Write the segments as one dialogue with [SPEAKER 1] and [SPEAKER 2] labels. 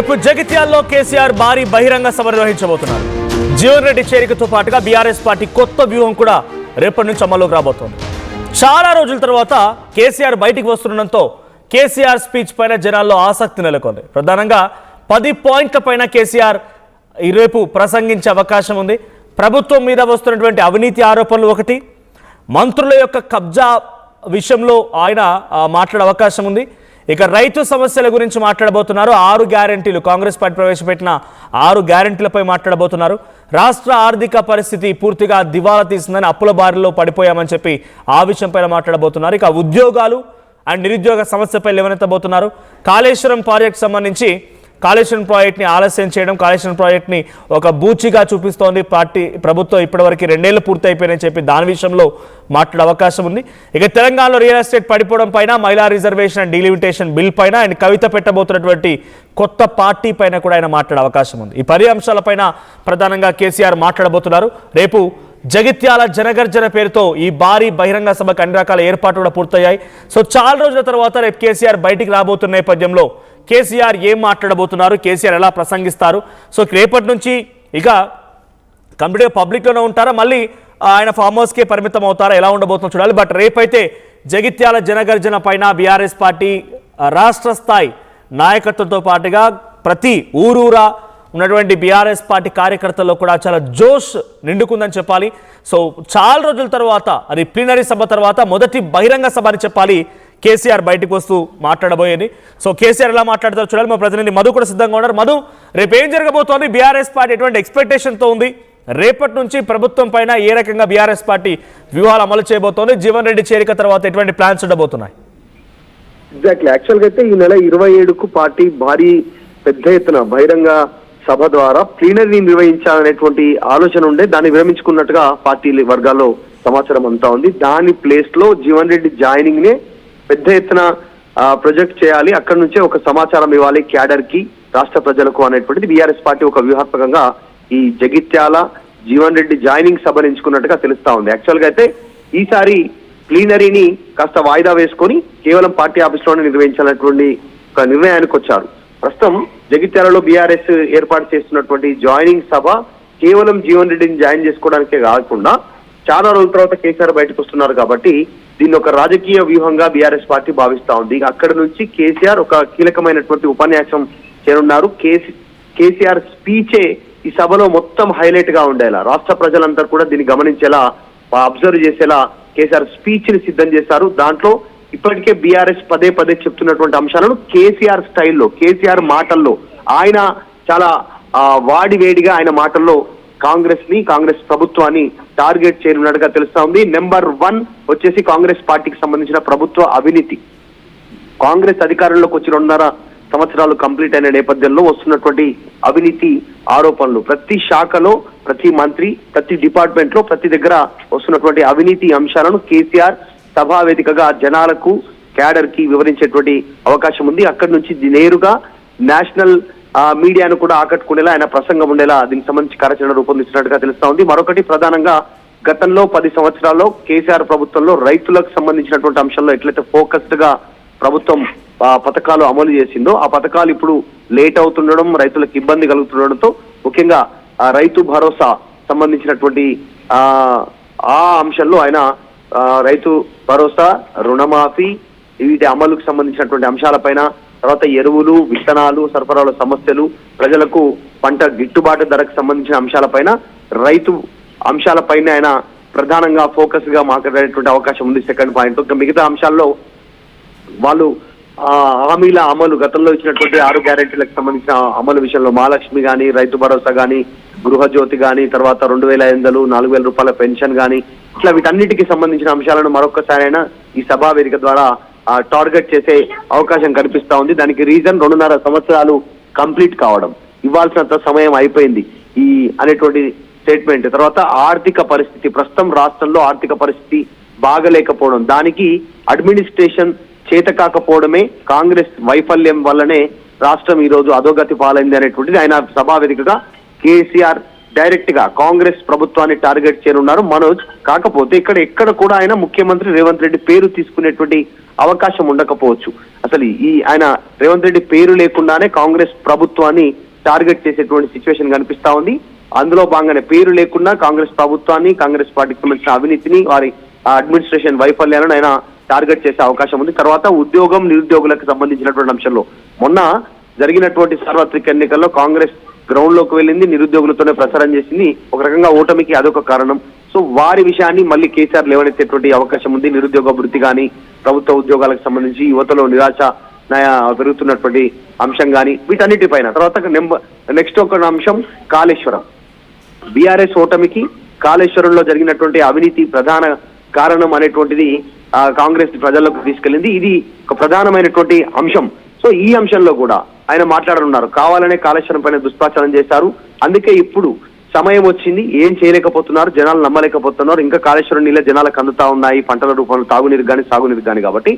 [SPEAKER 1] రేపు జగిత్యాల్లో కేసీఆర్ భారీ బహిరంగ సభ నిర్వహించబోతున్నారు. జీవన్ రెడ్డి చేరికతో పాటుగా బీఆర్ఎస్ పార్టీ కొత్త వ్యూహం కూడా రేపటి నుంచి అమల్లోకి రాబోతోంది. చాలా రోజుల తర్వాత కేసీఆర్ బయటికి వస్తుండటంతో కేసీఆర్ స్పీచ్ పైన జనాల్లో ఆసక్తి నెలకొంది. ప్రధానంగా 10 పాయింట్ల పైన కేసీఆర్ రేపు ప్రసంగించే అవకాశం ఉంది. ప్రభుత్వం మీద వస్తున్నటువంటి అవినీతి ఆరోపణలు ఒకటి, మంత్రుల యొక్క కబ్జా విషయంలో ఆయన మాట్లాడే అవకాశం ఉంది. ఇక రైతు సమస్యల గురించి మాట్లాడబోతున్నారు. 6 గ్యారెంటీలు, కాంగ్రెస్ పార్టీ ప్రవేశపెట్టిన 6 గ్యారెంటీలపై మాట్లాడబోతున్నారు. రాష్ట్ర ఆర్థిక పరిస్థితి పూర్తిగా దివాలా తీసిందని, అప్పుల బారిలో పడిపోయామని చెప్పి ఆ విషయంపై మాట్లాడబోతున్నారు. ఇక ఉద్యోగాలు అండ్ నిరుద్యోగ సమస్యపై లేవనెత్తబోతున్నారు. కాళేశ్వరం ప్రాజెక్ట్ సంబంధించి కాళేశ్వరం ప్రాజెక్ట్ని ఆలస్యం చేయడం, కాళేశ్వరం ప్రాజెక్ట్ని ఒక బూచిగా చూపిస్తోంది ప్రభుత్వం. ఇప్పటివరకు 2 ఏళ్ళు పూర్తి అయిపోయినాయని చెప్పి దాని విషయంలో మాట్లాడే అవకాశం ఉంది. ఇక తెలంగాణలో రియల్ ఎస్టేట్ పడిపోవడం పైన, మహిళా రిజర్వేషన్ అండ్ డీలిమిటేషన్ బిల్ పైన, అండ్ కవిత పెట్టబోతున్నటువంటి కొత్త పార్టీ పైన కూడా ఆయన మాట్లాడే అవకాశం ఉంది. ఈ 10 అంశాలపైన ప్రధానంగా కేసీఆర్ మాట్లాడబోతున్నారు. రేపు జగిత్యాల జనగర్జన పేరుతో ఈ భారీ బహిరంగ సభకు అన్ని రకాల ఏర్పాట్లు కూడా పూర్తయ్యాయి. సో చాలా రోజుల తర్వాత రేపు కేసీఆర్ బయటికి రాబోతున్న నేపథ్యంలో కేసీఆర్ ఏం మాట్లాడబోతున్నారు, కేసీఆర్ ఎలా ప్రసంగిస్తారు, సో రేపటి నుంచి ఇక కంప్లీట్గా పబ్లిక్లోనే ఉంటారా, మళ్ళీ ఆయన ఫామ్ హౌస్కే పరిమితం అవుతారా, ఎలా ఉండబోతుందో చూడాలి. బట్ రేపైతే జగిత్యాల జనగర్జన పైన బీఆర్ఎస్ పార్టీ రాష్ట్ర స్థాయి నాయకత్వంతో పాటుగా ప్రతి ఊరూరా ఉన్నటువంటి బీఆర్ఎస్ పార్టీ కార్యకర్తల్లో కూడా చాలా జోష్ నిండుకుందని చెప్పాలి. సో చాలా రోజుల తర్వాత, అది ప్లీనరీ సభ తర్వాత మొదటి బహిరంగ సభ అని చెప్పాలి కేసీఆర్ బయటకు వస్తూ మాట్లాడబోయేది. సో కేసీఆర్ ఎలా మాట్లాడతారో చూడాలి. మా ప్రతినిధి మధు కూడా సిద్ధంగా ఉన్నారు. మధు, రేపు ఏం జరగబోతోంది, బీఆర్ఎస్ పార్టీ ఎటువంటి ఎక్స్పెక్టేషన్తో ఉంది, రేపటి నుంచి ప్రభుత్వం పైన ఏ రకంగా బీఆర్ఎస్ పార్టీ వ్యూహాలు అమలు చేయబోతోంది, జీవన్ రెడ్డి చేరిక తర్వాత ఎటువంటి ప్లాన్స్ ఉండబోతున్నాయి?
[SPEAKER 2] ఎగ్జాక్ట్లీ, యాక్చువల్గా అయితే ఈ నెల 27కు పార్టీ భారీ పెద్ద ఎత్తున బహిరంగ సభ ద్వారా ప్లీనరీ నిర్వహించాలనేటువంటి ఆలోచన ఉండే, దాన్ని విరమించుకున్నట్టుగా పార్టీ వర్గాల్లో సమాచారం అంతా ఉంది. దాని ప్లేస్ లో జీవన్ రెడ్డి జాయినింగ్ నే పెద్ద ఎత్తున ప్రొజెక్ట్ చేయాలి, అక్కడి నుంచే ఒక సమాచారం ఇవ్వాలి క్యాడర్ కి, రాష్ట్ర ప్రజలకు అనేటువంటిది బీఆర్ఎస్ పార్టీ ఒక వ్యూహాత్మకంగా ఈ జగిత్యాల జీవన్ రెడ్డి జాయినింగ్ సభను ఎంచుకున్నట్టుగా తెలుస్తా ఉంది. యాక్చువల్ గా అయితే ఈసారి ప్లీనరీని కాస్త వాయిదా వేసుకొని కేవలం పార్టీ ఆఫీస్ లోనే నిర్వహించాలనేటువంటి ఒక నిర్ణయానికి వచ్చారు. ప్రస్తుతం జగిత్యాలలో బీఆర్ఎస్ ఏర్పాటు చేస్తున్నటువంటి జాయినింగ్ సభ కేవలం జీవన్ రెడ్డిని జాయిన్ చేసుకోవడానికే కాకుండా చాలా రోజుల తర్వాత కేసీఆర్ బయటకు వస్తున్నారు కాబట్టి దీన్ని ఒక రాజకీయ వ్యూహంగా బీఆర్ఎస్ పార్టీ భావిస్తా ఉంది. అక్కడి నుంచి కేసీఆర్ ఒక కీలకమైనటువంటి ఉపన్యాసం చేయనున్నారు. కేసీఆర్ స్పీచే ఈ సభలో మొత్తం హైలైట్ గా ఉండేలా, రాష్ట్ర ప్రజలందరూ కూడా దీన్ని గమనించేలా, అబ్జర్వ్ చేసేలా కేసీఆర్ స్పీచ్ ని సిద్ధం చేశారు. దాంట్లో ఇప్పటికే బీఆర్ఎస్ పదే చెప్తున్నటువంటి అంశాలను కేసీఆర్ స్టైల్లో, కేసీఆర్ మాటల్లో, ఆయన చాలా వాడివేడిగా ఆయన మాటల్లో కాంగ్రెస్ ప్రభుత్వాన్ని టార్గెట్ చేయనున్నట్టుగా తెలుస్తా ఉంది. నెంబర్ 1 వచ్చేసి కాంగ్రెస్ పార్టీకి సంబంధించిన ప్రభుత్వ అవినీతి. కాంగ్రెస్ అధికారంలోకి వచ్చి 2.5 సంవత్సరాలు కంప్లీట్ అయిన నేపథ్యంలో వస్తున్నటువంటి అవినీతి ఆరోపణలు, ప్రతి శాఖలో, ప్రతి మంత్రి, ప్రతి డిపార్ట్మెంట్ లో, ప్రతి దగ్గర వస్తున్నటువంటి అవినీతి అంశాలను కేసీఆర్ సభా వేదికగా జనాలకు, క్యాడర్ కి వివరించేటువంటి అవకాశం ఉంది. అక్కడి నుంచి నేరుగా నేషనల్ మీడియాను కూడా ఆకట్టుకునేలా ఆయన ప్రసంగం ఉండేలా దీనికి సంబంధించి కార్యాచరణ రూపొందిస్తున్నట్టుగా తెలుస్తా ఉంది. మరొకటి, ప్రధానంగా గతంలో 10 సంవత్సరాల్లో కేసీఆర్ ప్రభుత్వంలో రైతులకు సంబంధించినటువంటి అంశంలో ఎట్లయితే ఫోకస్డ్ గా ప్రభుత్వం పథకాలు అమలు చేసిందో, ఆ పథకాలు ఇప్పుడు లేట్ అవుతుండడం, రైతులకు ఇబ్బంది కలుగుతుండడంతో ముఖ్యంగా రైతు భరోసా సంబంధించినటువంటి ఆ అంశంలో ఆయన రైతు భరోసా, రుణమాఫీ, వీటి అమలుకు సంబంధించినటువంటి అంశాలపైన, తర్వాత ఎరువులు, విత్తనాలు సరఫరాల సమస్యలు, ప్రజలకు పంట గిట్టుబాటు ధరకు సంబంధించిన అంశాలపైన, రైతు అంశాలపైన ఆయన ప్రధానంగా ఫోకస్ గా మాట్లాడేటువంటి అవకాశం ఉంది. సెకండ్ పాయింట్, మిగతా అంశాల్లో వాళ్ళు హామీల అమలు, గతంలో ఇచ్చినటువంటి 6 గ్యారెంటీలకు సంబంధించిన అమలు విషయంలో మహాలక్ష్మి గాని, రైతు భరోసా గాని, గృహజ్యోతి గాని, తర్వాత 2500, 4000 రూపాయల పెన్షన్ గాని, ఇట్లా వీటన్నిటికీ సంబంధించిన అంశాలను మరొకసారి అయినా ఈ సభా వేదిక ద్వారా టార్గెట్ చేసే అవకాశం కనిపిస్తా ఉంది. దానికి రీజన్ 2.5 సంవత్సరాలు కంప్లీట్ కావడం, ఇవ్వాల్సినంత సమయం అయిపోయింది ఈ అనేటువంటి స్టేట్మెంట్. తర్వాత ఆర్థిక పరిస్థితి, ప్రస్తుతం రాష్ట్రంలో ఆర్థిక పరిస్థితి బాగలేకపోవడం, దానికి అడ్మినిస్ట్రేషన్ చేత కాకపోవడమే, కాంగ్రెస్ వైఫల్యం వల్లనే రాష్ట్రం ఈ రోజు అధోగతి పాలైంది అనేటువంటిది ఆయన సభా వేదికగా కేసీఆర్ డైరెక్ట్ గా కాంగ్రెస్ ప్రభుత్వాన్ని టార్గెట్ చేయనున్నారు మనోజ్. కాకపోతే ఎక్కడ కూడా ఆయన ముఖ్యమంత్రి రేవంత్ రెడ్డి పేరు తీసుకునేటువంటి అవకాశం ఉండకపోవచ్చు. అసలు ఆయన రేవంత్ రెడ్డి పేరు లేకుండానే కాంగ్రెస్ ప్రభుత్వాన్ని టార్గెట్ చేసేటువంటి సిచ్యువేషన్ కనిపిస్తా ఉంది. అందులో భాగంగానే పేరు లేకుండా కాంగ్రెస్ ప్రభుత్వాన్ని, కాంగ్రెస్ పార్టీకి సంబంధించిన అవినీతిని, వారి అడ్మినిస్ట్రేషన్ వైఫల్యాలను ఆయన టార్గెట్ చేసే అవకాశం ఉంది. తర్వాత ఉద్యోగం, నిరుద్యోగులకు సంబంధించినటువంటి అంశంలో మొన్న జరిగినటువంటి సార్వత్రిక ఎన్నికల్లో కాంగ్రెస్ గ్రౌండ్ లోకి వెళ్ళింది, నిరుద్యోగులతోనే ప్రచారం చేసింది. ఒక రకంగా ఓటమికి అదొక కారణం. సో వారి విషయాన్ని మళ్ళీ కేసీఆర్ లేవనెత్తేటువంటి అవకాశం ఉంది. నిరుద్యోగ వృత్తి కానీ, ప్రభుత్వ ఉద్యోగాలకు సంబంధించి యువతలో నిరాశ పెరుగుతున్నటువంటి అంశం కానీ, వీటన్నిటిపైన. తర్వాత నెక్స్ట్ ఒక అంశం కాళేశ్వరం. బీఆర్ఎస్ ఓటమికి కాళేశ్వరంలో జరిగినటువంటి అవినీతి ప్రధాన కారణం అనేటువంటిది కాంగ్రెస్ ప్రజల్లోకి తీసుకెళ్లింది. ఇది ఒక ప్రధానమైనటువంటి అంశం. సో ఈ అంశంలో కూడా ఆయన మాట్లాడనున్నారు. కావాలనే కాళేశ్వరం పైన దుష్ప్రచారం చేశారు, అందుకే ఇప్పుడు సమయం వచ్చింది, ఏం చేయలేకపోతున్నారు, జనాలు నమ్మలేకపోతున్నారు, ఇంకా కాళేశ్వరం నీళ్ళ జనాలకు అందుతా ఉన్నాయి, పంటల రూపంలో తాగునీరు కానీ సాగునీరు కానీ. కాబట్టి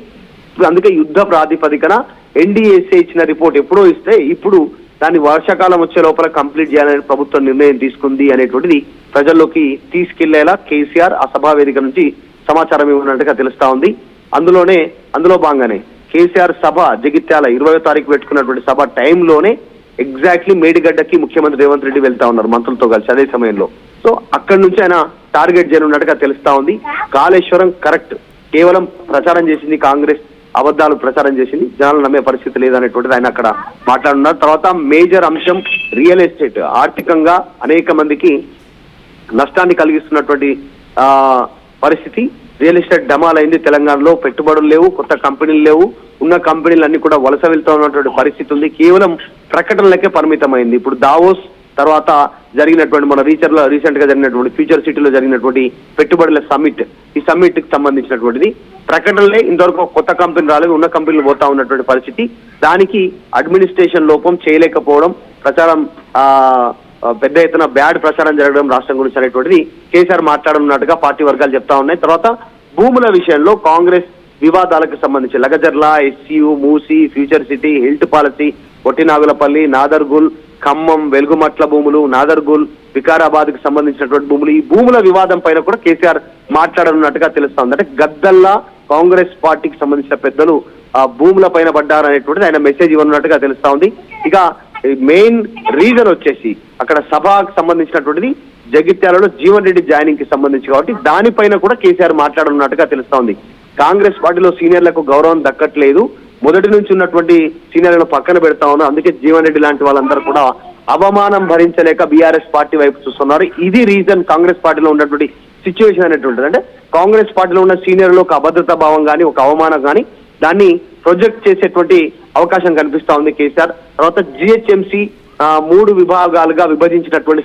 [SPEAKER 2] అందుకే యుద్ధ ప్రాతిపదికన ఎన్డీఏసీ ఇచ్చిన రిపోర్ట్ ఎప్పుడో ఇస్తే ఇప్పుడు దాన్ని వర్షాకాలం వచ్చే లోపల కంప్లీట్ చేయాలని ప్రభుత్వం నిర్ణయం తీసుకుంది అనేటువంటిది ప్రజల్లోకి తీసుకెళ్లేలా కేసీఆర్ ఆ సభా వేదిక నుంచి సమాచారం ఇవ్వనట్టుగా తెలుస్తా ఉంది. అందులో భాగంగానే కేసీఆర్ సభ జగిత్యాల 20వ తారీఖు పెట్టుకున్నటువంటి సభ టైంలోనే ఎగ్జాక్ట్లీ మేడిగడ్డకి ముఖ్యమంత్రి రేవంత్ రెడ్డి వెళ్తా ఉన్నారు మంత్రులతో కలిసి అదే సమయంలో. సో అక్కడి నుంచి ఆయన టార్గెట్ చేయనున్నట్టుగా తెలుస్తా ఉంది. కాళేశ్వరం కరెక్ట్, కేవలం ప్రచారం చేసింది కాంగ్రెస్, అబద్ధాలు ప్రచారం చేసింది, జనాలు నమ్మే పరిస్థితి లేదనేటువంటిది ఆయన అక్కడ మాట్లాడున్నారు. తర్వాత మేజర్ అంశం రియల్ ఎస్టేట్. ఆర్థికంగా అనేక మందికి నష్టాన్ని కలిగిస్తున్నటువంటి పరిస్థితి. రియల్ ఎస్టేట్ డమాలైంది తెలంగాణలో. పెట్టుబడులు లేవు, కొత్త కంపెనీలు లేవు, ఉన్న కంపెనీలు అన్ని కూడా వలస వెళ్తూ ఉన్నటువంటి పరిస్థితి ఉంది. కేవలం ప్రకటనలకే పరిమితమైంది. ఇప్పుడు దావోస్ తర్వాత జరిగినటువంటి మన రీసెంట్ గా జరిగినటువంటి ఫ్యూచర్ సిటీలో జరిగినటువంటి పెట్టుబడుల సమ్మిట్, ఈ సమ్మిట్ కి సంబంధించినటువంటిది ప్రకటనలే. ఇంతవరకు కొత్త కంపెనీ రాలేదు, ఉన్న కంపెనీలు పోతా ఉన్నటువంటి పరిస్థితి. దానికి అడ్మినిస్ట్రేషన్ లోపం, చేయలేకపోవడం, ప్రచారం పెద్ద ఎత్తున బ్యాడ్ ప్రచారం జరగడం రాష్ట్రం గురించి అనేటువంటిది కేసీఆర్ మాట్లాడనున్నట్టుగా పార్టీ వర్గాలు చెప్తా ఉన్నాయి. తర్వాత భూముల విషయంలో కాంగ్రెస్ వివాదాలకు సంబంధించి లగజర్ల, ఎస్సీయు, Musi, future city, HILT policy, Pottinagulapalli, Nadergul, Khammam, Velugumatla భూములు, నాదర్గుల్, వికారాబాద్ కి సంబంధించినటువంటి భూములు, ఈ భూముల వివాదం పైన కూడా కేసీఆర్ మాట్లాడనున్నట్టుగా తెలుస్తోంది. అంటే గద్దల్లా కాంగ్రెస్ పార్టీకి సంబంధించిన పెద్దలు ఆ భూముల పైన పడ్డారనేటువంటిది ఆయన మెసేజ్ ఇవ్వనున్నట్టుగా తెలుస్తా ఉంది. ఇక మెయిన్ రీజన్ వచ్చేసి అక్కడ సభకు సంబంధించినటువంటిది జగిత్యాలలో జీవన్ రెడ్డి జాయినింగ్ కి సంబంధించి, కాబట్టి దానిపైన కూడా కేసీఆర్ మాట్లాడనున్నట్టుగా తెలుస్తా ఉంది. కాంగ్రెస్ పార్టీలో సీనియర్లకు గౌరవం దక్కట్లేదు, మొదటి నుంచి ఉన్నటువంటి సీనియర్లను పక్కన పెడతా ఉన్నారు. అందుకే జీవన్ రెడ్డి లాంటి వాళ్ళందరూ కూడా అవమానం భరించలేక బీఆర్ఎస్ పార్టీ వైపు చూస్తున్నారు. ఇది రీజన్ కాంగ్రెస్ పార్టీలో ఉన్నటువంటి సిచ్యువేషన్ అనేటువంటిది. అంటే కాంగ్రెస్ పార్టీలో ఉన్న సీనియర్లు ఒక అభద్రతా భావం కానీ, ఒక అవమానం కానీ, దాన్ని ప్రొజెక్ట్ చేసేటువంటి అవకాశం కనిపిస్తా ఉంది కేసీఆర్. తర్వాత జిహెచ్ఎంసీ 3 విభాగాలుగా విభజించినటువంటి